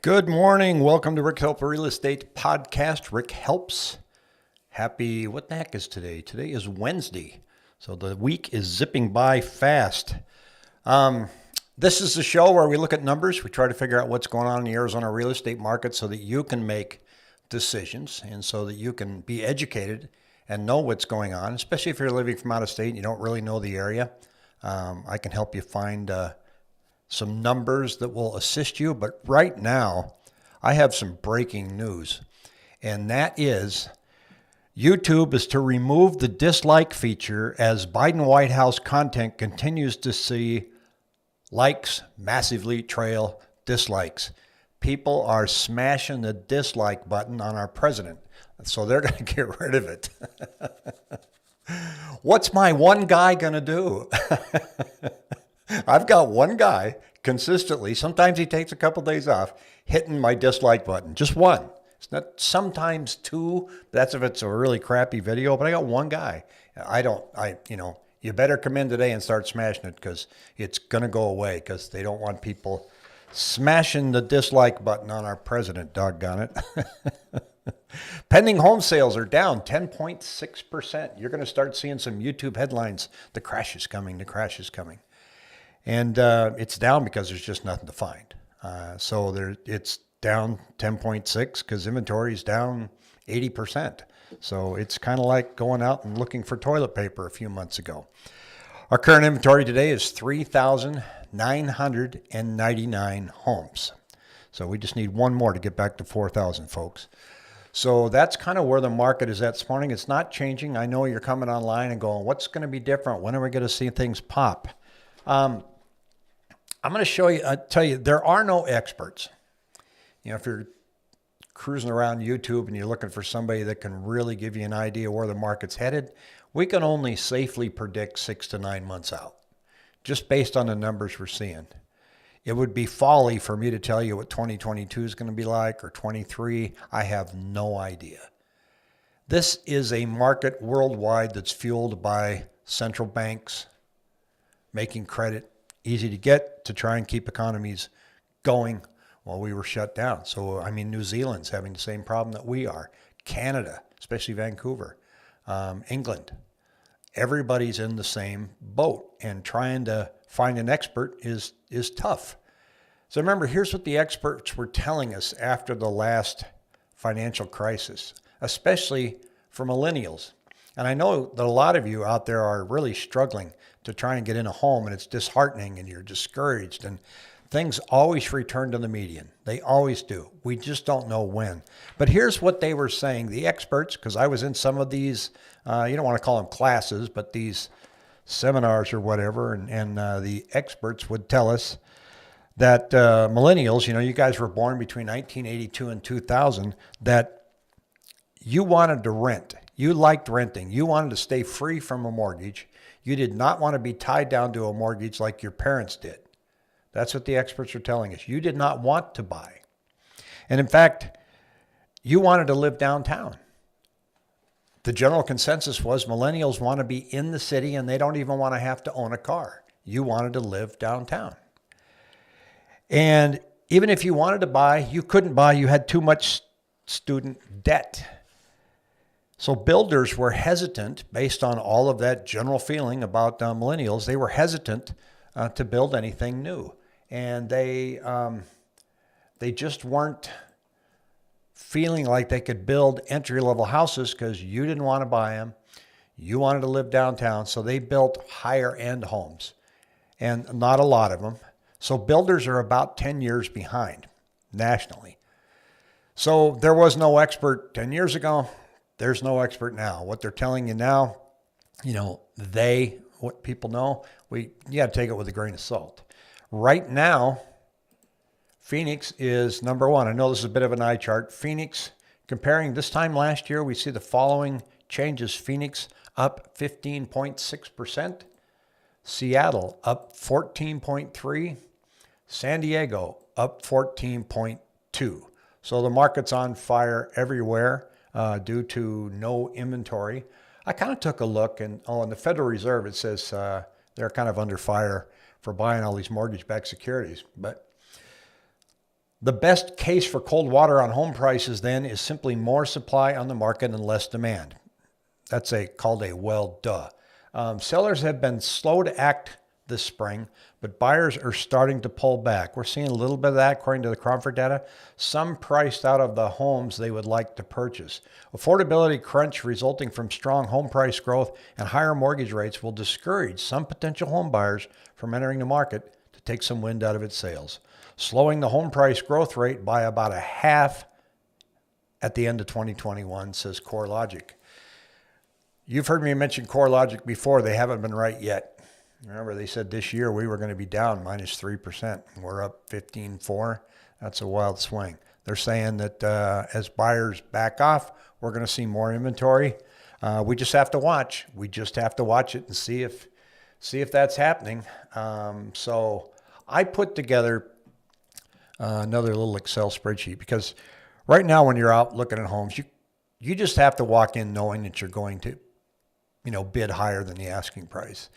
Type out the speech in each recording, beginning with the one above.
Good morning. Welcome to Rick Help Real Estate Podcast. Rick Helps. Happy, what the heck is today? Today is Wednesday. So the week is zipping by fast. This is the show where we look at numbers. We try to figure out what's going on in the Arizona real estate market so that you can make decisions and so that you can be educated and know what's going on, especially if you're living from out of state and you don't really know the area. I can help you find some numbers that will assist you. But right now, I have some breaking news, and that is YouTube is to remove the dislike feature as Biden White House content continues to see likes massively trail dislikes. People are smashing the dislike button on our president, so they're going to get rid of it. What's my one guy going to do? I've got one guy consistently, sometimes he takes a couple days off, hitting my dislike button. Just one. It's not sometimes two. That's if it's a really crappy video, but I got one guy. You better come in today and start smashing it because it's going to go away because they don't want people smashing the dislike button on our president, doggone it. Pending home sales are down 10.6%. You're going to start seeing some YouTube headlines. The crash is coming. The crash is coming. And it's down because there's just nothing to find. It's down 10.6 because inventory is down 80%. So it's kind of like going out and looking for toilet paper a few months ago. Our current inventory today is 3,999 homes. So we just need one more to get back to 4,000, folks. So that's kind of where the market is at this morning. It's not changing. I know you're coming online and going, what's going to be different? When are we going to see things pop? I'm going to show you, tell you, there are no experts. You know, if you're cruising around YouTube and you're looking for somebody that can really give you an idea where the market's headed, we can only safely predict 6 to 9 months out, just based on the numbers we're seeing. It would be folly for me to tell you what 2022 is going to be like or 23. I have no idea. This is a market worldwide that's fueled by central banks making credit easy to get to try and keep economies going while we were shut down. So, I mean, New Zealand's having the same problem that we are. Canada, especially Vancouver, England, everybody's in the same boat, and trying to find an expert is tough. So remember, here's what the experts were telling us after the last financial crisis, especially for millennials. And I know that a lot of you out there are really struggling to try and get in a home, and it's disheartening and you're discouraged, and things always return to the median. They always do. We just don't know when. But here's what they were saying. The experts, because I was in some of these, you don't want to call them classes, but these seminars or whatever, and the experts would tell us that millennials, you know, you guys were born between 1982 and 2000, that you wanted to rent. You liked renting. You wanted to stay free from a mortgage. You did not want to be tied down to a mortgage like your parents did. That's what the experts are telling us. You did not want to buy. And in fact, you wanted to live downtown. The general consensus was millennials want to be in the city and they don't even want to have to own a car. You wanted to live downtown. And even if you wanted to buy, you couldn't buy. You had too much student debt. So builders were hesitant, based on all of that general feeling about millennials. They were hesitant to build anything new, and they just weren't feeling like they could build entry-level houses because you didn't want to buy them. You wanted to live downtown, so they built higher-end homes, and not a lot of them. So builders are about 10 years behind nationally. So there was no expert 10 years ago. There's no expert now. What they're telling you now, you know, what people know, you got to take it with a grain of salt. Right now, Phoenix is number one. I know this is a bit of an eye chart. Phoenix, comparing this time last year, we see the following changes. Phoenix up 15.6%. Seattle up 14.3%. San Diego up 14.2%. So the market's on fire everywhere. Due to no inventory. I kind of took a look, and in the Federal Reserve, it says they're kind of under fire for buying all these mortgage-backed securities. But The best case for cold water on home prices then is simply more supply on the market and less demand. That's called a well, duh. Sellers have been slow to act this spring, but buyers are starting to pull back. We're seeing a little bit of that according to the Cromford data. Some priced out of the homes they would like to purchase. Affordability crunch resulting from strong home price growth and higher mortgage rates will discourage some potential home buyers from entering the market to take some wind out of its sails, slowing the home price growth rate by about a half at the end of 2021, says CoreLogic. You've heard me mention CoreLogic before. They haven't been right yet. Remember, they said this year we were going to be down -3%. We're up 15.4. That's a wild swing. They're saying that as buyers back off, we're going to see more inventory. We just have to watch. We just have to watch it and see if that's happening. So I put together another little Excel spreadsheet because right now when you're out looking at homes, you just have to walk in knowing that you're going to, bid higher than the asking price.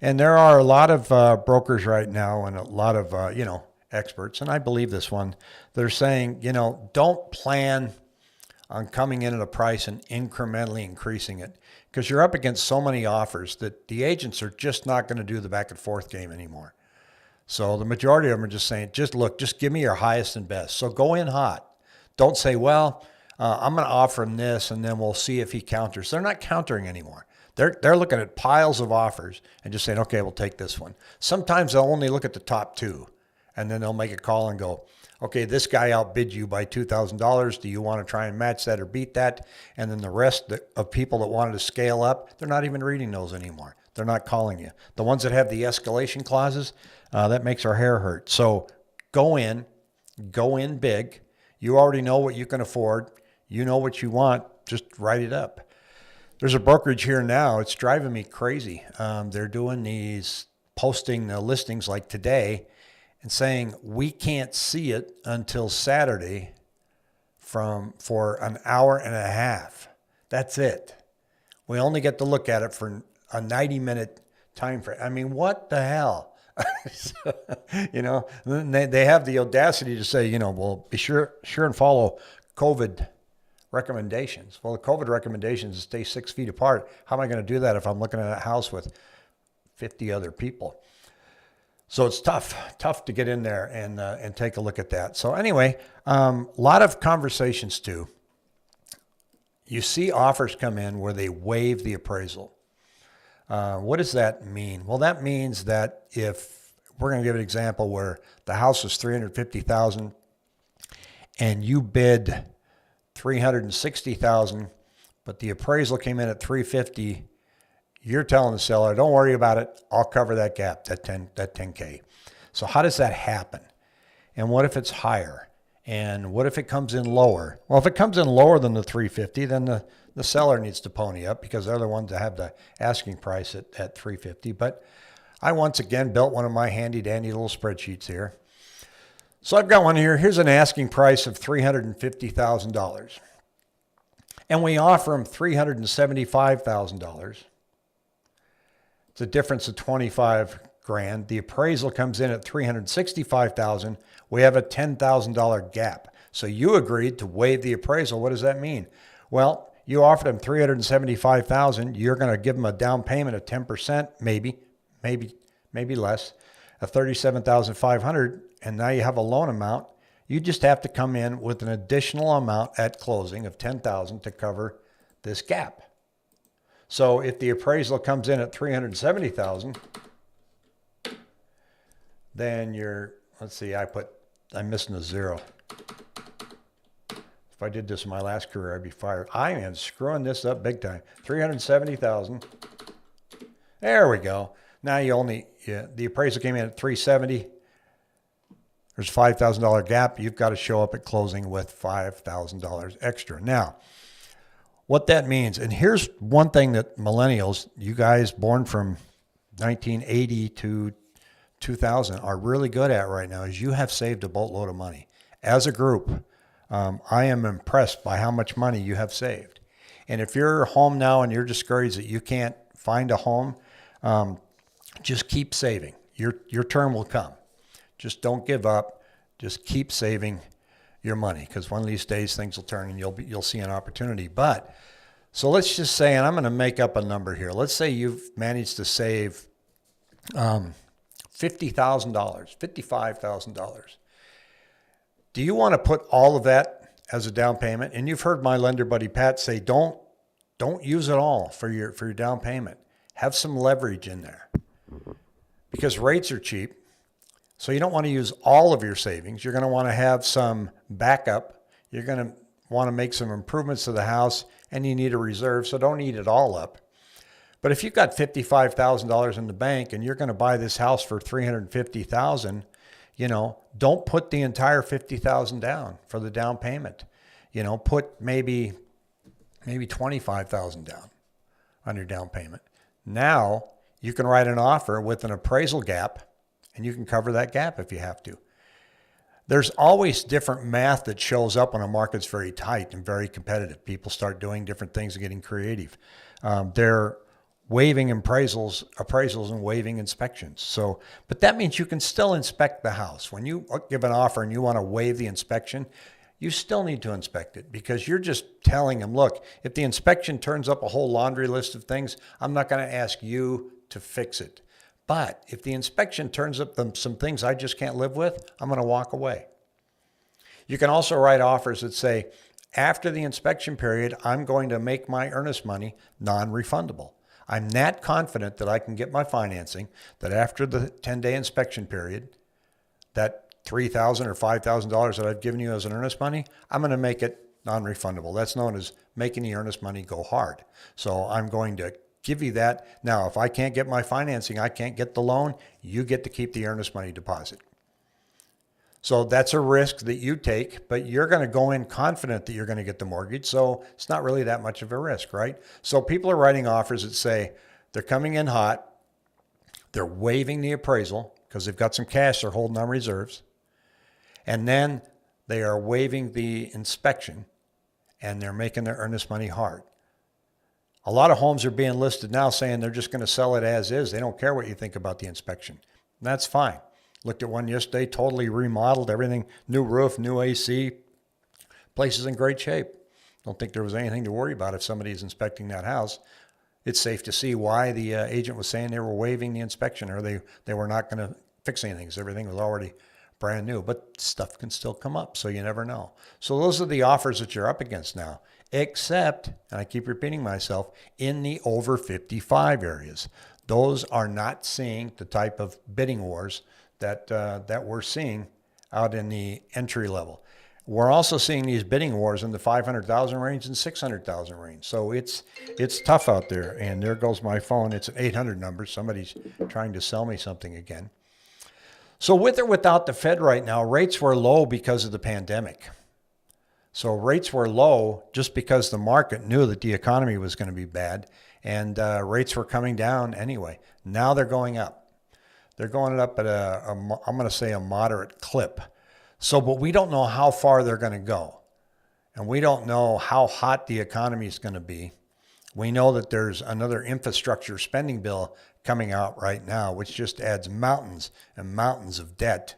And there are a lot of brokers right now and a lot of, experts, and I believe this one, they're saying, don't plan on coming in at a price and incrementally increasing it because you're up against so many offers that the agents are just not going to do the back and forth game anymore. So the majority of them are just saying, just give me your highest and best. So go in hot. Don't say, I'm going to offer him this and then we'll see if he counters. They're not countering anymore. They're looking at piles of offers and just saying, okay, we'll take this one. Sometimes they'll only look at the top two and then they'll make a call and go, okay, this guy outbid you by $2,000. Do you want to try and match that or beat that? And then the rest of people that wanted to scale up, they're not even reading those anymore. They're not calling you. The ones that have the escalation clauses, that makes our hair hurt. So go in big. You already know what you can afford. You know what you want. Just write it up. There's a brokerage here now. It's driving me crazy. They're doing posting the listings like today and saying we can't see it until Saturday for an hour and a half. That's it. We only get to look at it for a 90-minute time frame. I mean, what the hell? They have the audacity to say, well, be sure and follow COVID recommendations. Well, the COVID recommendations is stay 6 feet apart. How am I going to do that if I'm looking at a house with 50 other people? So it's tough to get in there and take a look at that. So anyway, a lot of conversations too. You see offers come in where they waive the appraisal. What does that mean? Well, that means that if we're going to give an example where the house was $350,000 and you bid $360,000, but the appraisal came in at $350,000, you're telling the seller, don't worry about it. I'll cover that gap, that 10K. So how does that happen? And what if it's higher? And what if it comes in lower? Well, if it comes in lower than the $350,000, then the seller needs to pony up because they're the ones that have the asking price at $350,000. But I once again built one of my handy dandy little spreadsheets here. So I've got one here. Here's an asking price of $350,000. And we offer them $375,000. It's a difference of $25,000. The appraisal comes in at $365,000. We have a $10,000 gap. So you agreed to waive the appraisal. What does that mean? Well, you offered them $375,000. You're going to give them a down payment of 10%, maybe less, of $37,500, and now you have a loan amount. You just have to come in with an additional amount at closing of $10,000 to cover this gap. So if the appraisal comes in at $370,000, then I'm missing a zero. If I did this in my last career, I'd be fired. I am screwing this up big time. $370,000. There we go. Now the appraisal came in at $370,000. There's a $5,000 gap. You've got to show up at closing with $5,000 extra. Now, what that means, and here's one thing that millennials, you guys born from 1980 to 2000, are really good at right now, is you have saved a boatload of money. As a group, I am impressed by how much money you have saved. And if you're home now and you're discouraged that you can't find a home, just keep saving. Your turn will come. Just don't give up. Just keep saving. your money, because one of these days things will turn and you'll see an opportunity. But so let's just say, and I'm going to make up a number here. Let's say you've managed to save $50,000, $55,000. Do you want to put all of that as a down payment? And you've heard my lender buddy Pat say, don't use it all for your down payment. Have some leverage in there, because rates are cheap. So you don't want to use all of your savings. You're going to want to have some backup. You're going to want to make some improvements to the house, and you need a reserve, so don't eat it all up. But if you've got $55,000 in the bank and you're going to buy this house for $350,000, don't put the entire $50,000 down for the down payment. Put maybe $25,000 down on your down payment. Now you can write an offer with an appraisal gap, and you can cover that gap if you have to. There's always different math that shows up when a market's very tight and very competitive. People start doing different things and getting creative. They're waiving appraisals and waiving inspections. So, but that means you can still inspect the house. When you give an offer and you want to waive the inspection, you still need to inspect it, because you're just telling them, look, if the inspection turns up a whole laundry list of things, I'm not going to ask you to fix it. But if the inspection turns up some things I just can't live with, I'm going to walk away. You can also write offers that say, after the inspection period, I'm going to make my earnest money non-refundable. I'm that confident that I can get my financing, that after the 10-day inspection period, that $3,000 or $5,000 that I've given you as an earnest money, I'm going to make it non-refundable. That's known as making the earnest money go hard. So I'm going to give you that. Now, if I can't get my financing, I can't get the loan, you get to keep the earnest money deposit. So that's a risk that you take, but you're going to go in confident that you're going to get the mortgage. So it's not really that much of a risk, right? So people are writing offers that say they're coming in hot, they're waiving the appraisal because they've got some cash they're holding on reserves, and then they are waiving the inspection, and they're making their earnest money hard. A lot of homes are being listed now saying they're just going to sell it as is. They don't care what you think about the inspection. And that's fine. Looked at one yesterday, totally remodeled, everything, new roof, new AC, place is in great shape. Don't think there was anything to worry about if somebody's inspecting that house. It's safe to see why the agent was saying they were waiving the inspection, or they were not going to fix anything, because everything was already brand new. But stuff can still come up, so you never know. So those are the offers that you're up against now, except, and I keep repeating myself, in the over 55 areas. Those are not seeing the type of bidding wars that we're seeing out in the entry level. We're also seeing these bidding wars in the 500,000 range and 600,000 range. So it's tough out there. And there goes my phone. It's an 800 number. Somebody's trying to sell me something again. So with or without the Fed right now, rates were low because of the pandemic. So rates were low just because the market knew that the economy was going to be bad, and rates were coming down anyway. Now they're going up. They're going up at I'm going to say a moderate clip. So, but we don't know how far they're going to go. And we don't know how hot the economy is going to be. We know that there's another infrastructure spending bill coming out right now, which just adds mountains and mountains of debt.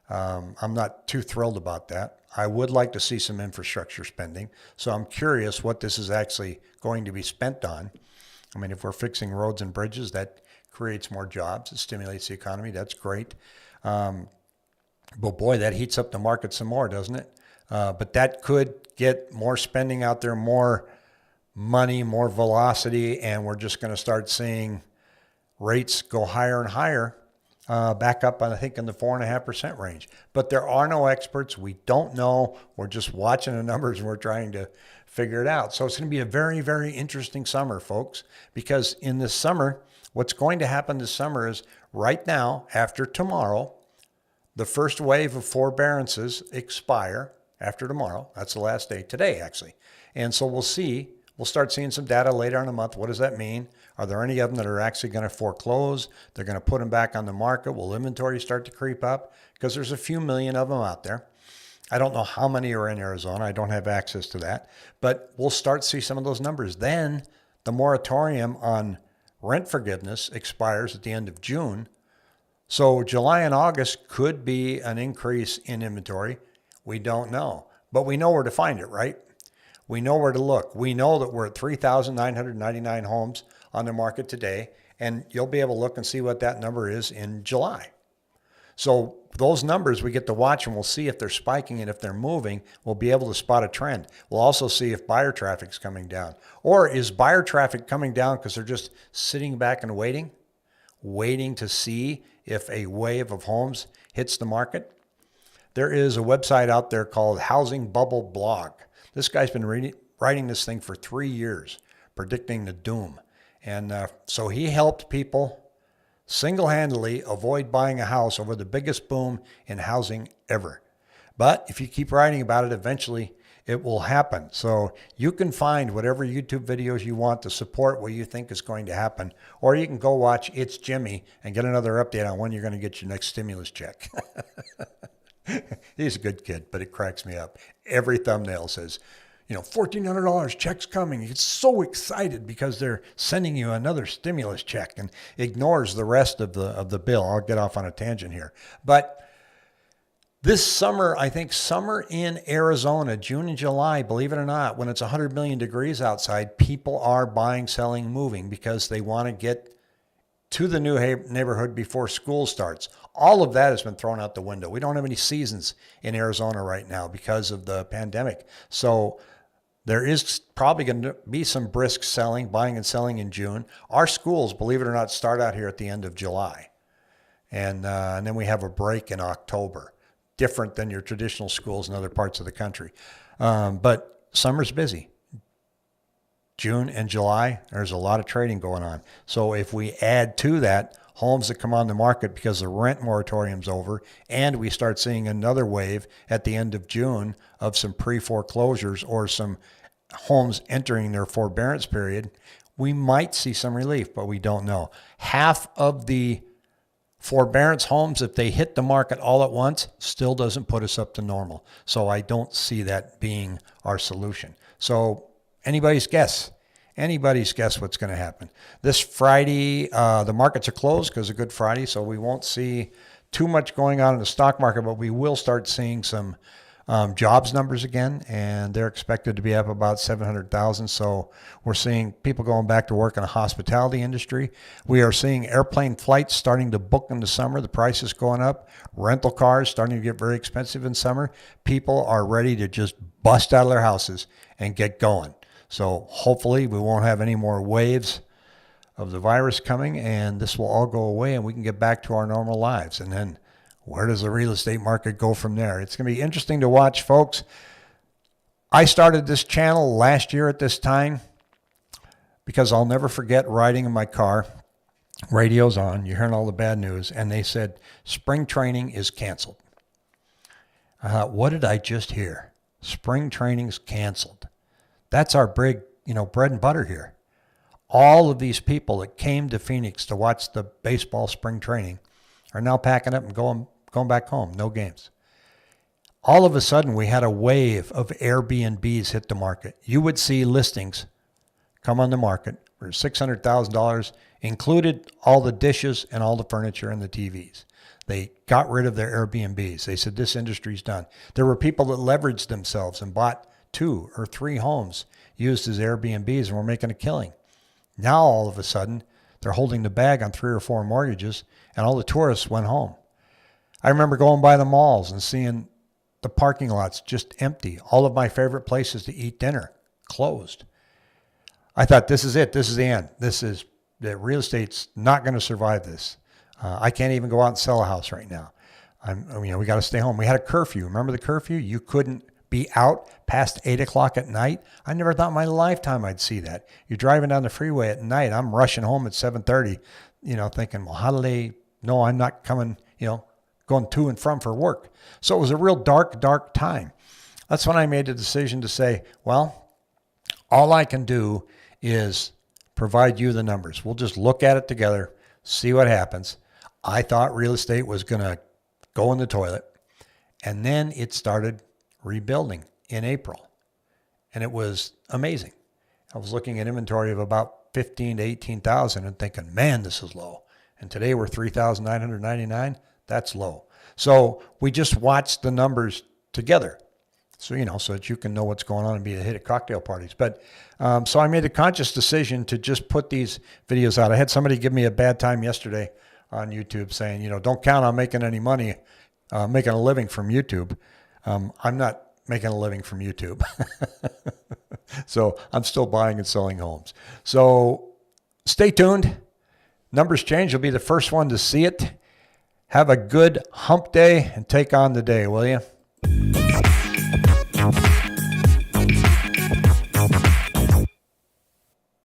I'm not too thrilled about that. I would like to see some infrastructure spending. So I'm curious what this is actually going to be spent on. I mean, if we're fixing roads and bridges, that creates more jobs. It stimulates the economy. That's great. But boy, that heats up the market some more, doesn't it? But that could get more spending out there, more money, more velocity, and we're just going to start seeing rates go higher and higher, back up, I think, in the 4.5% range. But there are no experts. We don't know. We're just watching the numbers, and we're trying to figure it out. So it's going to be a very, very interesting summer, folks, because in this summer, what's going to happen this summer is right now, after tomorrow, the first wave of forbearances expire after tomorrow. That's the last day, today actually. And so we'll start seeing some data later in the month. What does that mean? Are there any of them that are actually going to foreclose? They're going to put them back on the market. Will inventory start to creep up? Because there's a few million of them out there. I don't know how many are in Arizona. I don't have access to that. But we'll start to see some of those numbers. Then the moratorium on rent forgiveness expires at the end of June. So July and August could be an increase in inventory. We don't know, but we know where to find it, right? We know where to look. We know that we're at 3,999 homes on the market today, and you'll be able to look and see what that number is in July. So those numbers we get to watch, and we'll see if they're spiking, and if they're moving, we'll be able to spot a trend. We'll also see if buyer traffic's coming down. Or is buyer traffic coming down because they're just sitting back and waiting to see if a wave of homes hits the market? There is a website out there called Housing Bubble Blog. This guy's been writing this thing for 3 years, predicting the doom. And so he helped people single-handedly avoid buying a house over the biggest boom in housing ever. But if you keep writing about it, eventually it will happen. So you can find whatever YouTube videos you want to support what you think is going to happen, or you can go watch It's Jimmy and get another update on when you're going to get your next stimulus check. He's a good kid, but it cracks me up. Every thumbnail says, $1,400 check's coming. He's so excited because they're sending you another stimulus check, and ignores the rest of the bill. I'll get off on a tangent here. But this summer, I think summer in Arizona, June and July, believe it or not, when it's 100 million degrees outside, people are buying, selling, moving because they want to get to the new neighborhood before school starts. All of that has been thrown out the window. We don't have any seasons in Arizona right now because of the pandemic. So there is probably going to be some brisk selling, buying and selling in June. Our schools, believe it or not, start out here at the end of July. And then we have a break in October, different than your traditional schools in other parts of the country. But summer's busy. June and July, there's a lot of trading going on. So if we add to that homes that come on the market because the rent moratorium's over, and we start seeing another wave at the end of June of some pre-foreclosures or some homes entering their forbearance period, we might see some relief, but we don't know. Half of the forbearance homes, if they hit the market all at once, still doesn't put us up to normal. So I don't see that being our solution. So anybody's guess what's going to happen. This Friday, the markets are closed because of Good Friday, so we won't see too much going on in the stock market, but we will start seeing some jobs numbers again, and they're expected to be up about 700,000. So we're seeing people going back to work in the hospitality industry. We are seeing airplane flights starting to book in the summer. The price is going up. Rental cars starting to get very expensive in summer. People are ready to just bust out of their houses and get going. So hopefully we won't have any more waves of the virus coming, and this will all go away and we can get back to our normal lives. And then where does the real estate market go from there? It's going to be interesting to watch, folks. I started this channel last year at this time because I'll never forget riding in my car, radio's on, you're hearing all the bad news, and they said, spring training is canceled. I thought, what did I just hear? Spring training's canceled. That's our big, bread and butter here. All of these people that came to Phoenix to watch the baseball spring training are now packing up and going back home. No games. All of a sudden, we had a wave of Airbnbs hit the market. You would see listings come on the market for $600,000, included all the dishes and all the furniture and the TVs. They got rid of their Airbnbs. They said, this industry's done. There were people that leveraged themselves and bought 2 or 3 homes used as Airbnbs and were making a killing. Now, all of a sudden, they're holding the bag on 3 or 4 mortgages, and all the tourists went home. I remember going by the malls and seeing the parking lots just empty. All of my favorite places to eat dinner closed. I thought, this is it. This is the end. The real estate's not going to survive this. I can't even go out and sell a house right now. We got to stay home. We had a curfew. Remember the curfew? You couldn't be out past 8 o'clock at night. I never thought in my lifetime I'd see that. You're driving down the freeway at night. I'm rushing home at 7:30, thinking, well, how do they know I'm not coming, going to and from for work? So it was a real dark, dark time. That's when I made the decision to say, well, all I can do is provide you the numbers. We'll just look at it together, see what happens. I thought real estate was going to go in the toilet. And then it started rebuilding in April. And it was amazing. I was looking at inventory of about 15 to 18,000 and thinking, man, this is low. And today we're 3,999. That's low. So we just watched the numbers together. So, so that you can know what's going on and be a hit at cocktail parties. But so I made a conscious decision to just put these videos out. I had somebody give me a bad time yesterday on YouTube saying, don't count on making any money, making a living from YouTube. I'm not making a living from YouTube. So I'm still buying and selling homes. So stay tuned. Numbers change. You'll be the first one to see it. Have a good hump day and take on the day, will you?